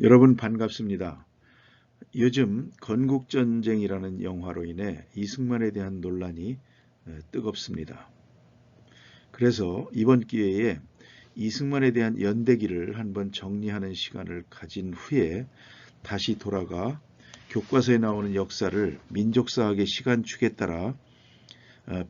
여러분 반갑습니다. 요즘 건국전쟁이라는 영화로 인해 이승만에 대한 논란이 뜨겁습니다. 그래서 이번 기회에 이승만에 대한 연대기를 한번 정리하는 시간을 가진 후에 다시 돌아가 교과서에 나오는 역사를 민족사학의 시간축에 따라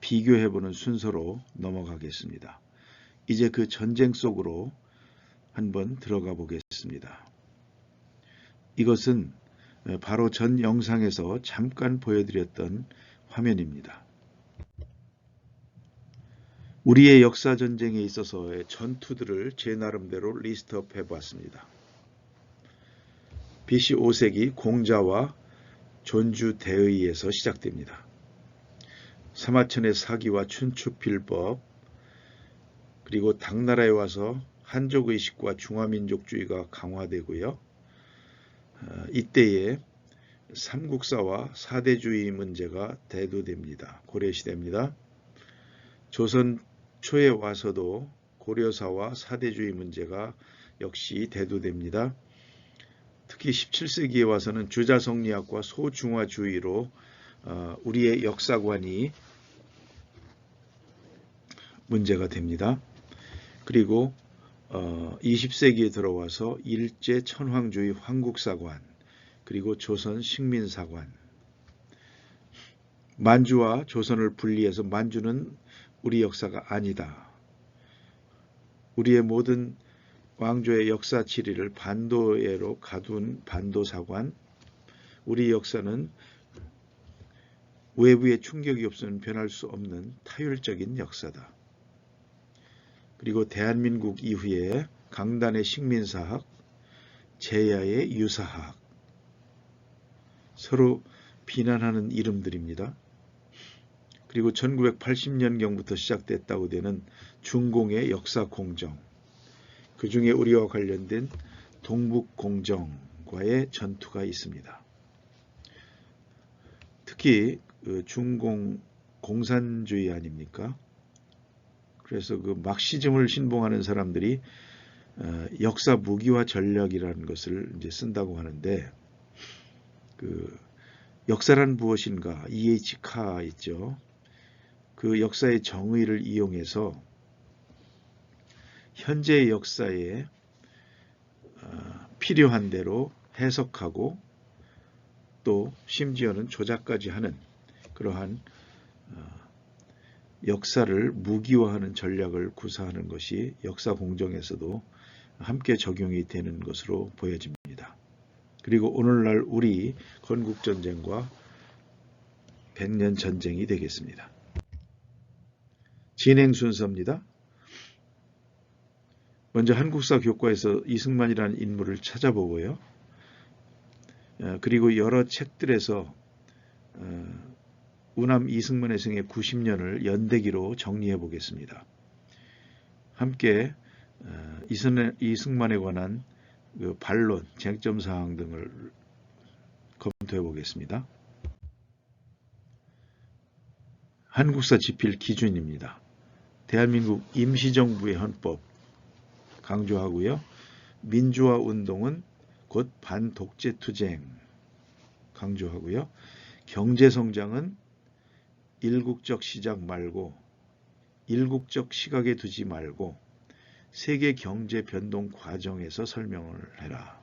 비교해보는 순서로 넘어가겠습니다. 이제 그 전쟁 속으로 한번 들어가 보겠습니다. 이것은 바로 전 영상에서 잠깐 보여드렸던 화면입니다. 우리의 역사전쟁에 있어서의 전투들을 제 나름대로 리스트업 해보았습니다. BC 5세기 공자와 존주대의에서 시작됩니다. 사마천의 사기와 춘추필법, 그리고 당나라에 와서 한족의식과 중화민족주의가 강화되고요. 이때에 삼국사와 사대주의 문제가 대두됩니다. 고려시대입니다. 조선 초에 와서도 고려사와 사대주의 문제가 역시 대두됩니다. 특히 17세기에 와서는 주자성리학과 소중화주의로 우리의 역사관이 문제가 됩니다. 그리고 20세기에 들어와서 일제 천황주의 황국사관, 그리고 조선 식민사관, 만주와 조선을 분리해서 만주는 우리 역사가 아니다. 우리의 모든 왕조의 역사 지리를 반도에로 가둔 반도사관, 우리 역사는 외부의 충격이 없으면 변할 수 없는 타율적인 역사다. 그리고 대한민국 이후에 강단의 식민사학, 제야의 유사학, 서로 비난하는 이름들입니다. 그리고 1980년경부터 시작됐다고 되는 중공의 역사공정, 그 중에 우리와 관련된 동북공정과의 전투가 있습니다. 특히 중공 공산주의 아닙니까? 그래서 그 막시즘을 신봉하는 사람들이 역사 무기화 전략이라는 것을 이제 쓴다고 하는데, 그 역사란 무엇인가? E.H. 카 있죠. 그 역사의 정의를 이용해서 현재의 역사에 필요한 대로 해석하고 또 심지어는 조작까지 하는 그러한 역사를 무기화하는 전략을 구사하는 것이 역사 공정에서도 함께 적용이 되는 것으로 보여집니다. 그리고 오늘날 우리 건국전쟁과 백년 전쟁이 되겠습니다. 진행 순서입니다. 먼저 한국사 교과에서 이승만이라는 인물을 찾아보고요. 그리고 여러 책들에서 우남 이승만의 생애 90년을 연대기로 정리해 보겠습니다. 함께 이승만에 관한 그 반론, 쟁점사항 등을 검토해 보겠습니다. 한국사 지필 기준입니다. 대한민국 임시정부의 헌법 강조하고요. 민주화 운동은 곧 반독재투쟁 강조하고요. 경제성장은 일국적 시작 말고 일국적 시각에 두지 말고 세계 경제 변동 과정에서 설명을 해라.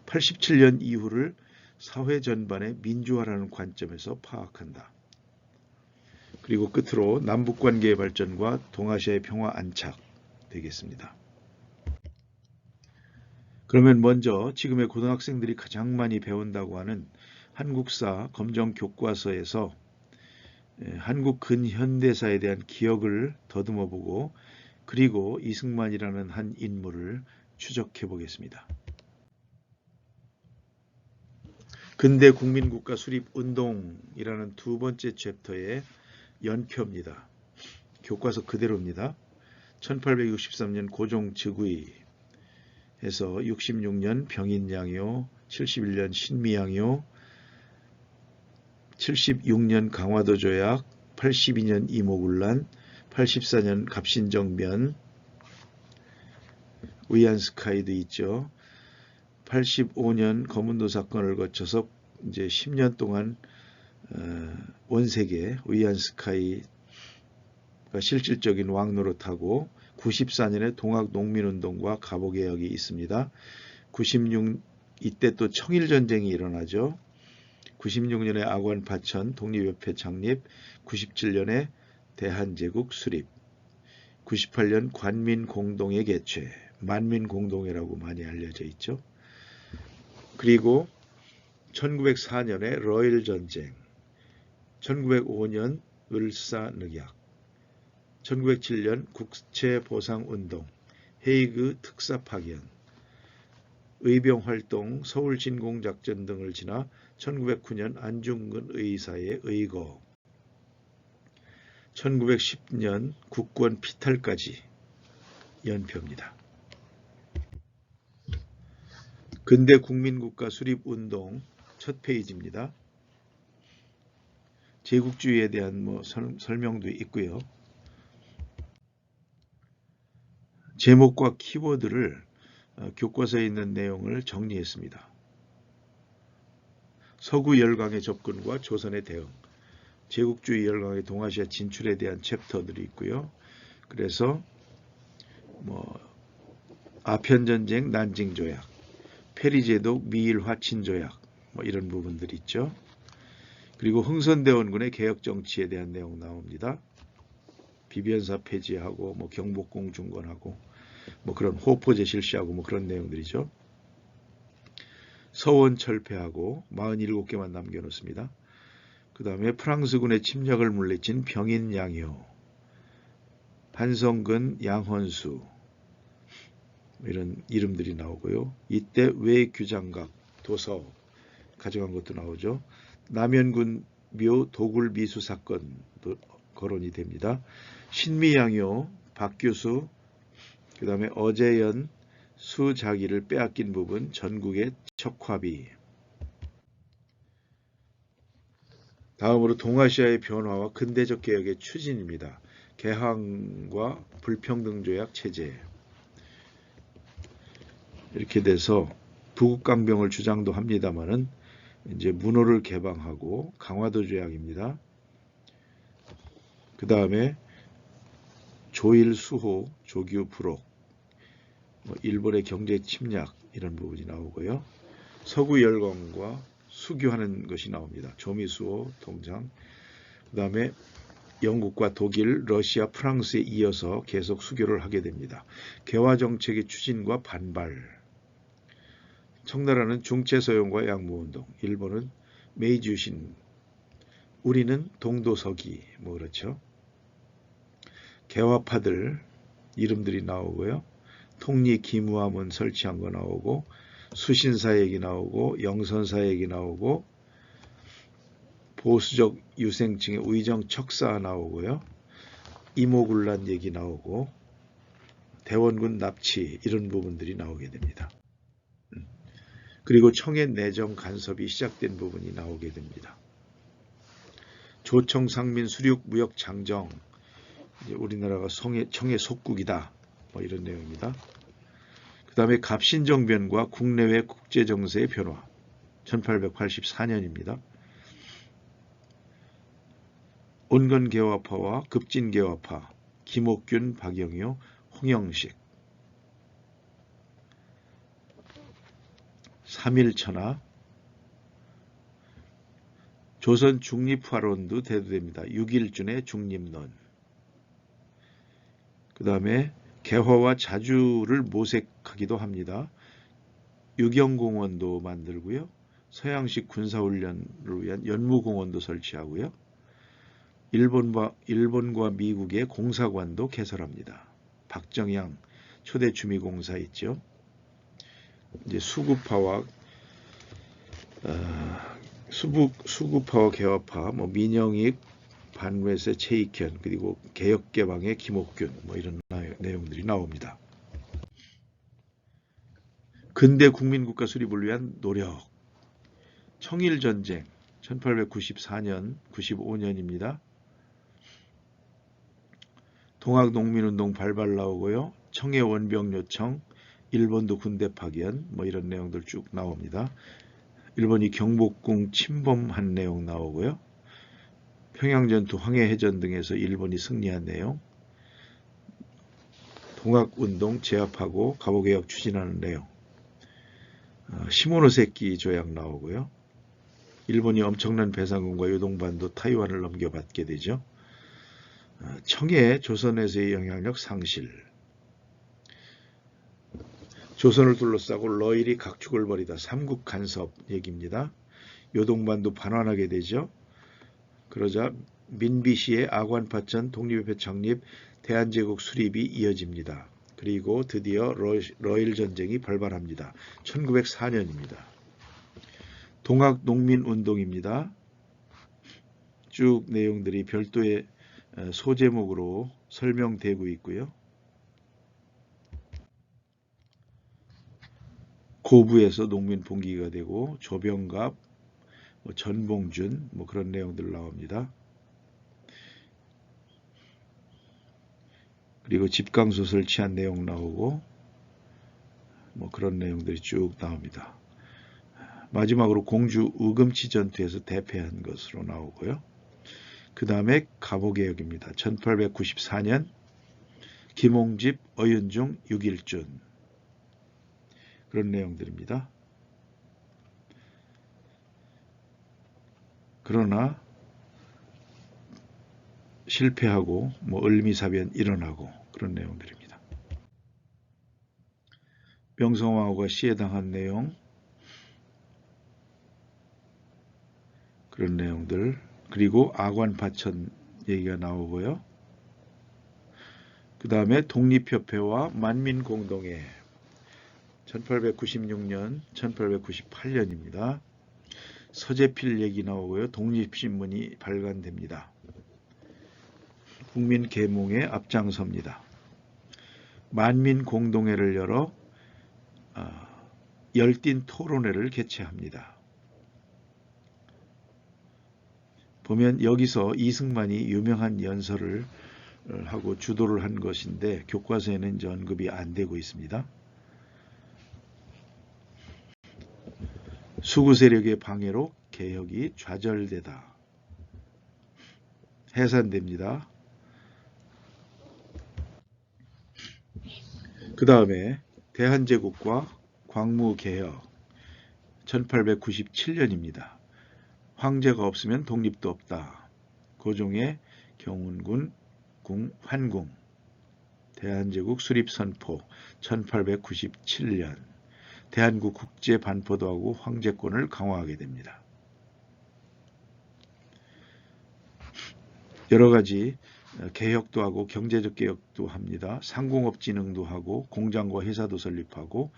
87년 이후를 사회 전반의 민주화라는 관점에서 파악한다. 그리고 끝으로 남북관계의 발전과 동아시아의 평화 안착 되겠습니다. 그러면 먼저 지금의 고등학생들이 가장 많이 배운다고 하는 한국사 검정 교과서에서 한국 근현대사에 대한 기억을 더듬어 보고 그리고 이승만이라는 한 인물을 추적해 보겠습니다. 근대 국민국가 수립 운동이라는 두 번째 챕터의 연표입니다. 교과서 그대로입니다. 1863년 고종 즉위에서 66년 병인양요, 71년 신미양요, 76년 강화도 조약, 82년 이모군란, 84년 갑신정변, 위안스카이도 있죠. 85년 거문도 사건을 거쳐서 이제 10년 동안 원세계 위안스카이가 실질적인 왕 노릇하고 94년에 동학 농민운동과 갑오개혁이 있습니다. 96 이때 또 청일전쟁이 일어나죠. 96년에 악원파천 독립협회 창립, 97년에 대한제국 수립, 98년 관민공동회 개최, 만민공동회라고 많이 알려져 있죠. 그리고 1904년에 러일전쟁, 1905년 을사늑약, 1907년 국채보상운동, 헤이그 특사파견, 의병활동, 서울진공작전 등을 지나 1909년 안중근 의사의 의거, 1910년 국권 피탈까지 연표입니다. 근대 국민국가 수립운동 첫 페이지입니다. 제국주의에 대한 설명도 있고요. 제목과 키워드를 교과서에 있는 내용을 정리했습니다. 서구 열강의 접근과 조선의 대응, 제국주의 열강의 동아시아 진출에 대한 챕터들이 있고요. 그래서 아편전쟁 난징조약, 페리제독 미일화친조약 이런 부분들이 있죠. 그리고 흥선대원군의 개혁정치에 대한 내용 나옵니다. 비변사 폐지하고 경복궁 중건하고 그런 호포제 실시하고 그런 내용들이죠. 서원 철폐하고 47개만 남겨놓습니다. 그 다음에 프랑스군의 침략을 물리친 병인 양효, 한성근 양헌수 이런 이름들이 나오고요. 이때 외규장각 도서 가져간 것도 나오죠. 남현군 묘 도굴 미수 사건도 거론이 됩니다. 신미양요, 박규수, 그 다음에 어재연, 수자기를 빼앗긴 부분, 전국의 척화비. 다음으로 동아시아의 변화와 근대적 개혁의 추진입니다. 개항과 불평등조약 체제. 이렇게 돼서 부국강병을 주장도 합니다만은 이제 문호를 개방하고 강화도 조약입니다. 그 다음에 조일 수호, 조규 불옥, 일본의 경제 침략 이런 부분이 나오고요. 서구 열강과 수교하는 것이 나옵니다. 조미수호 동장. 그 다음에 영국과 독일, 러시아, 프랑스에 이어서 계속 수교를 하게 됩니다. 개화정책의 추진과 반발. 청나라는 중체서용과 양무운동, 일본은 메이주신, 우리는 동도서기, 그렇죠. 개화파들 이름들이 나오고요. 통리기무함은 설치한 거 나오고, 수신사 얘기 나오고, 영선사 얘기 나오고, 보수적 유생층의 의정 척사 나오고요. 이모군란 얘기 나오고, 대원군 납치 이런 부분들이 나오게 됩니다. 그리고 청의 내정 간섭이 시작된 부분이 나오게 됩니다. 조청 상민 수륙 무역 장정, 우리나라가 청의 속국이다 이런 내용입니다. 그 다음에 갑신정변과 국내외 국제정세의 변화 1884년입니다. 온건개화파와 급진개화파, 김옥균, 박영효, 홍영식, 3.1천하, 조선 중립화론도 대두됩니다. 6.1준의 중립론. 그 다음에 개화와 자주를 모색하기도 합니다. 유경공원도 만들고요. 서양식 군사훈련을 위한 연무공원도 설치하고요. 일본과 미국의 공사관도 개설합니다. 박정양 초대 주미공사 있죠. 이제 수구파와 개화파, 민영익, 반외세 최익현, 그리고 개혁개방의 김옥균 이런 내용들이 나옵니다. 근대 국민국가 수립을 위한 노력. 청일전쟁 1894년, 95년입니다. 동학농민운동 발발 나오고요. 청해 원병 요청, 일본도 군대 파견, 뭐 이런 내용들 쭉 나옵니다. 일본이 경복궁 침범한 내용 나오고요. 평양전투, 황해해전 등에서 일본이 승리한 내용, 동학운동 제압하고 갑오개혁 추진하는 내용, 시모노세키 조약 나오고요. 일본이 엄청난 배상금과 요동반도 타이완을 넘겨받게 되죠. 청해 조선에서의 영향력 상실, 조선을 둘러싸고 러일이 각축을 벌이다 삼국 간섭 얘기입니다. 요동반도 반환하게 되죠. 그러자 민비시의 아관파천 독립협회 창립, 대한제국 수립이 이어집니다. 그리고 드디어 러일 전쟁이 발발합니다. 1904년입니다. 동학농민운동입니다. 쭉 내용들이 별도의 소제목으로 설명되고 있고요. 고부에서 농민 봉기가 되고 조병갑, 전봉준 그런 내용들 나옵니다. 그리고 집강소 설치한 내용 나오고 그런 내용들이 쭉 나옵니다. 마지막으로 공주 우금치 전투에서 대패한 것으로 나오고요. 그 다음에 갑오개혁입니다. 1894년 김홍집, 어윤중, 육일준 그런 내용들입니다. 그러나 실패하고 을미사변 일어나고 그런 내용들입니다. 명성황후가 시해당한 내용, 그런 내용들, 그리고 아관파천 얘기가 나오고요. 그 다음에 독립협회와 만민공동회 1896년, 1898년입니다. 서재필 얘기 나오고요. 독립신문이 발간됩니다. 국민계몽에 앞장섭니다. 만민공동회를 열어 열띤 토론회를 개최합니다. 보면 여기서 이승만이 유명한 연설을 하고 주도를 한 것인데 교과서에는 이제 언급이 안 되고 있습니다. 수구 세력의 방해로 개혁이 좌절되다. 해산됩니다. 그 다음에 대한제국과 광무개혁 1897년입니다. 황제가 없으면 독립도 없다. 고종의 경운군 환궁 대한제국 수립선포 1897년 대한국 국제 반포도 하고 황제권을 강화하게 됩니다. 여러 가지 개혁도 하고 경제적 개혁도 합니다. 상공업진흥도 하고 공장과 회사도 설립하고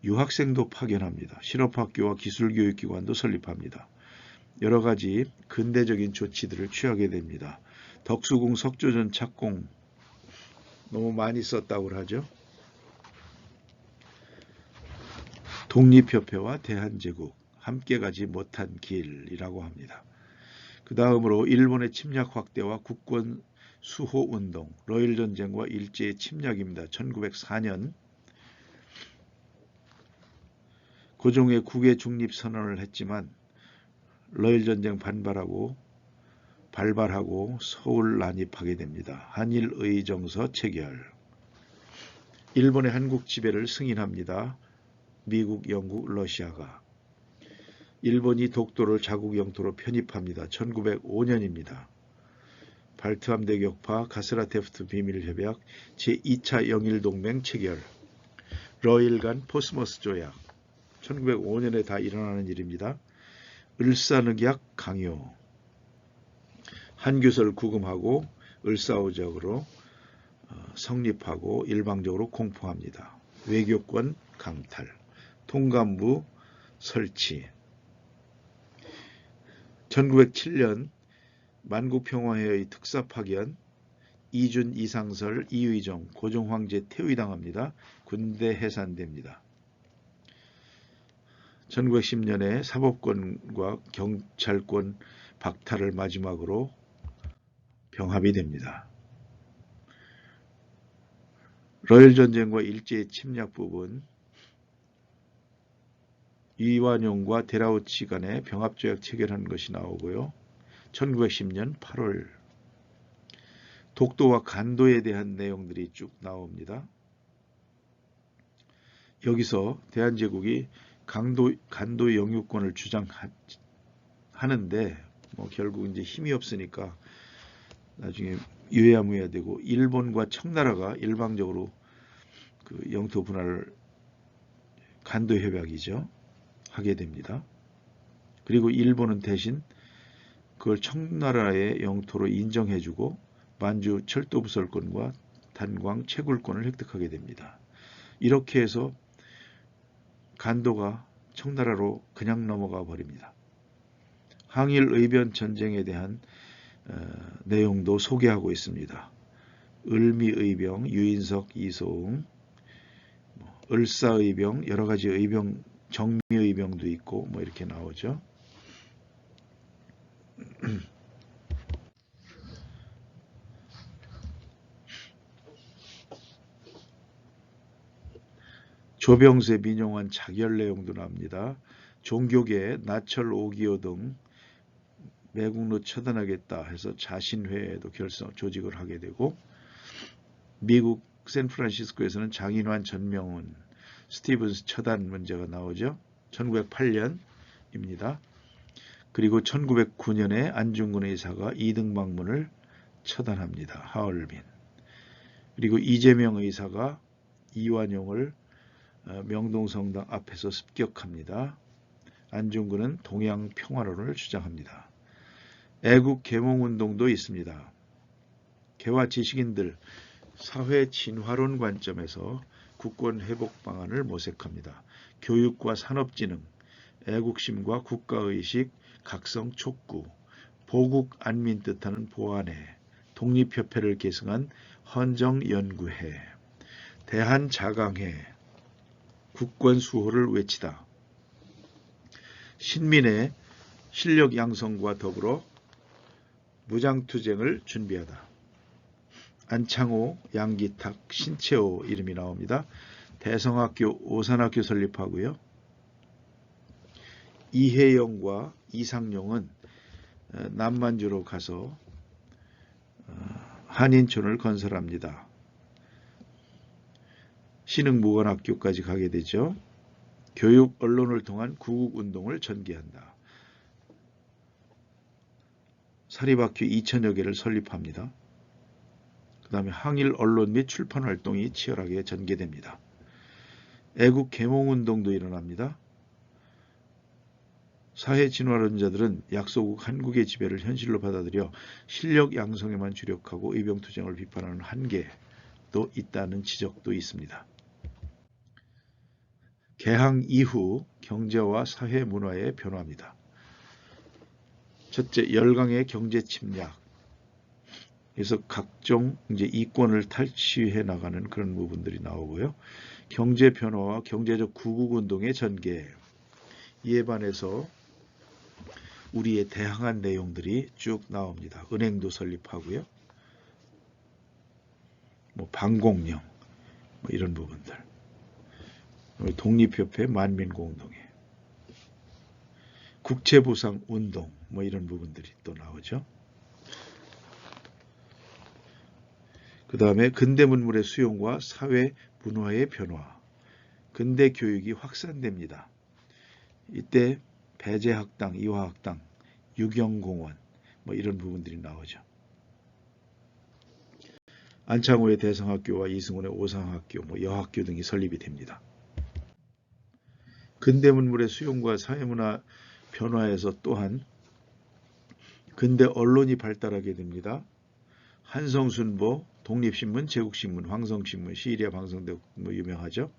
유학생도 파견합니다. 실업학교와 기술교육기관도 설립합니다. 여러 가지 근대적인 조치들을 취하게 됩니다. 덕수궁 석조전 착공 너무 많이 썼다고 하죠. 독립협회와 대한제국 함께 가지 못한 길이라고 합니다. 그 다음으로 일본의 침략 확대와 국권 수호운동, 러일전쟁과 일제의 침략입니다. 1904년 고종의 국외 중립선언을 했지만 러일전쟁 발발하고 서울 난입하게 됩니다. 한일의정서 체결. 일본의 한국 지배를 승인합니다. 미국, 영국, 러시아가. 일본이 독도를 자국 영토로 편입합니다. 1905년입니다. 발트함 대격파, 가스라테프트 비밀협약, 제2차 영일동맹 체결, 러일 간 포스머스 조약, 1905년에 다 일어나는 일입니다. 을사늑약 강요, 한규설 구금하고 을사오적으로 성립하고 일방적으로 공포합니다. 외교권 강탈, 통감부 설치. 1907년 만국평화회의 특사 파견, 이준, 이상설, 이의정, 고종황제 퇴위당합니다. 군대 해산됩니다. 1910년에 사법권과 경찰권 박탈을 마지막으로 병합이 됩니다. 러일전쟁과 일제의 침략 부분 이완용과 데라우치 간의 병합조약 체결한 것이 나오고요. 1910년 8월 독도와 간도에 대한 내용들이 쭉 나옵니다. 여기서 대한제국이 간도 영유권을 주장하는데 결국 이제 힘이 없으니까 나중에 유야무야 되고 일본과 청나라가 일방적으로 그 영토 분할을 간도 협약이죠. 하게 됩니다. 그리고 일본은 대신 그걸 청나라의 영토로 인정해주고 만주 철도 부설권과 단광 채굴권을 획득하게 됩니다. 이렇게 해서 간도가 청나라로 그냥 넘어가 버립니다. 항일 의변 전쟁에 대한 내용도 소개하고 있습니다. 을미의병, 유인석, 이소응, 을사의병, 여러 가지 의병, 정미의병도 있고 이렇게 나오죠. 조병세 민용환 자결 내용도 나옵니다. 종교계 나철 5기호 등 매국노 처단하겠다 해서 자신회에도 조직을 하게 되고 미국 샌프란시스코에서는 장인환, 전명훈, 스티븐스 처단 문제가 나오죠. 1908년입니다. 그리고 1909년에 안중근 의사가 이등방문을 처단합니다. 하얼빈. 그리고 이재명 의사가 이완용을 명동성당 앞에서 습격합니다. 안중근은 동양 평화론을 주장합니다. 애국 계몽운동도 있습니다. 개화 지식인들 사회 진화론 관점에서 국권 회복 방안을 모색합니다. 교육과 산업진흥, 애국심과 국가의식, 각성 촉구, 보국 안민 뜻하는 보안회, 독립협회를 계승한 헌정연구회, 대한자강회, 국권 수호를 외치다. 신민의 실력 양성과 더불어 무장투쟁을 준비하다. 안창호, 양기탁, 신채호 이름이 나옵니다. 대성학교, 오산학교 설립하고요. 이혜영과 이상용은 남만주로 가서 한인촌을 건설합니다. 신흥무관학교까지 가게 되죠. 교육, 언론을 통한 구국운동을 전개한다. 사립학교 2000여 개를 설립합니다. 그 다음에 항일 언론 및 출판 활동이 치열하게 전개됩니다. 애국 계몽운동도 일어납니다. 사회 진화론자들은 약소국 한국의 지배를 현실로 받아들여 실력 양성에만 주력하고 의병투쟁을 비판하는 한계도 있다는 지적도 있습니다. 개항 이후 경제와 사회 문화의 변화입니다. 첫째, 열강의 경제 침략. 그래서 각종 이제 이권을 탈취해 나가는 그런 부분들이 나오고요. 경제 변화와 경제적 구국운동의 전개. 이에 반해서 우리의 대항한 내용들이 쭉 나옵니다. 은행도 설립하고요. 방공령 이런 부분들. 독립협회, 만민공동회, 국채보상운동 이런 부분들이 또 나오죠. 그 다음에 근대 문물의 수용과 사회 문화의 변화, 근대 교육이 확산됩니다. 이때 배제학당, 이화학당, 유경공원 이런 부분들이 나오죠. 안창호의 대성학교와 이승훈의 오상학교, 여학교 등이 설립이 됩니다. 근대 문물의 수용과 사회문화 변화에서 또한 근대 언론이 발달하게 됩니다. 한성순보, 독립신문, 제국신문, 황성신문, 시리아 방송대 유명하죠.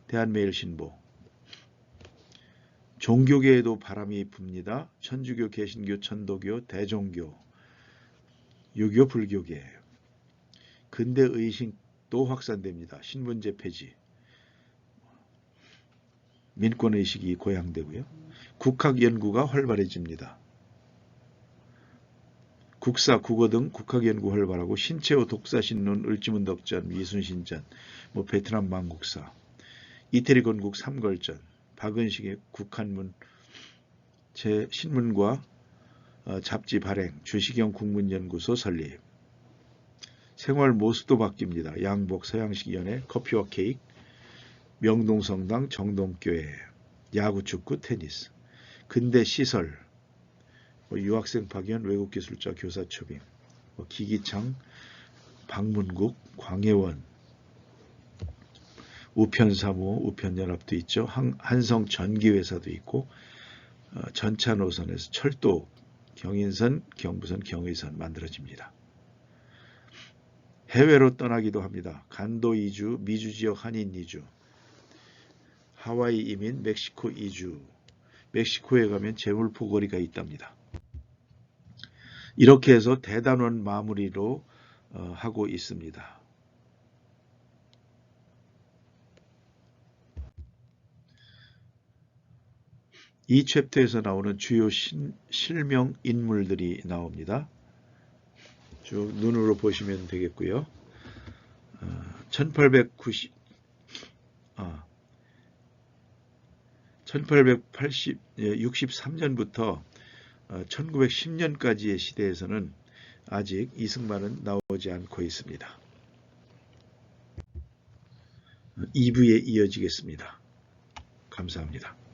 대한매일신보. 종교계에도 바람이 붑니다. 천주교, 개신교, 천도교, 대종교, 유교, 불교계. 근대 의식도 확산됩니다. 신분제 폐지. 민권의식이 고양되고요. 국학연구가 활발해집니다. 국사, 국어 등 국학연구 활발하고 신채호 독사신론, 을지문덕전, 미순신전, 베트남 망국사, 이태리 건국 삼걸전, 박은식의 국한문 신문과 잡지 발행, 주시경 국문연구소 설립. 생활 모습도 바뀝니다. 양복, 서양식 연애, 커피와 케이크, 명동성당, 정동교회, 야구, 축구, 테니스, 근대 시설, 유학생 파견, 외국기술자 교사 초빙, 기기창, 방문국, 광해원, 우편사무, 우편연합도 있죠. 한성 전기회사도 있고, 전차 노선에서 철도, 경인선, 경부선, 경의선 만들어집니다. 해외로 떠나기도 합니다. 간도 이주, 미주 지역 한인 이주, 하와이 이민, 멕시코 이주, 멕시코에 가면 재물포고리가 있답니다. 이렇게 해서 대단원 마무리로 하고 있습니다. 이 챕터에서 나오는 주요 실명 인물들이 나옵니다. 쭉 눈으로 보시면 되겠고요. 1863년부터 1910년까지의 시대에서는 아직 이승만은 나오지 않고 있습니다. 2부에 이어지겠습니다. 감사합니다.